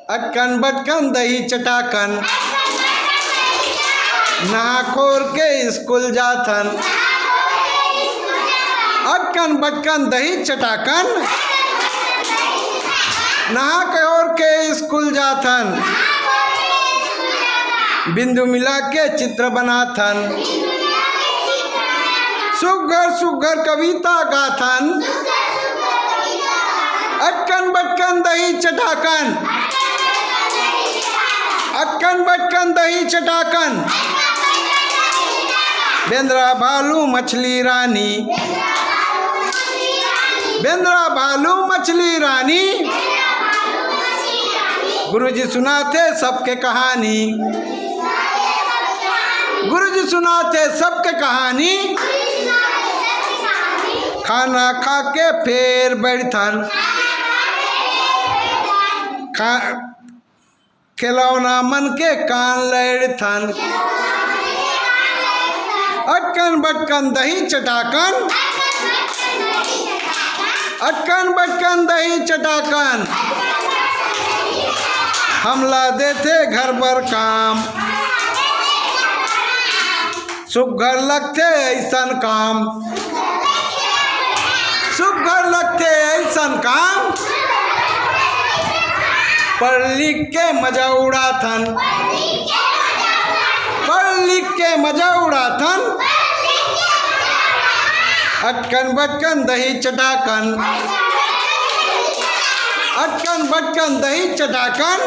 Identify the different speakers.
Speaker 1: अटकन बटकन दही चटाकन, नहा खोर के स्कूल जाथन। अटकन बटकन दही चटाकन, नहा खोर के स्कूल जाथन। बिंदु मिला के चित्र बनाथन, सुघर सुघर कविता गाथन। अटकन बटकन दही चटाकन, अटकन बटकन दही चटाकन। बेंद्रा भालू मछली रानी, बेंद्रा भालू मछली रानी। गुरुजी सुनाते सबके कहानी, गुरुजी सुनाते सबके कहानी। खाना खा के फिर बैठन, खिलौना मन के कान लड़थन। अटकन बटकन दही चटाकन, अटकन बटकन दही चटाकन। हमला देते घर पर काम, सुघर लगते ऐसन काम, सुघर लगते ऐसन काम। पढ़ लिख के मजा उड़ाथन, पढ़ लिख के मजा उड़ाथन। अटकन बटकन दही चटाकन, अटकन बटकन दही चटाकन।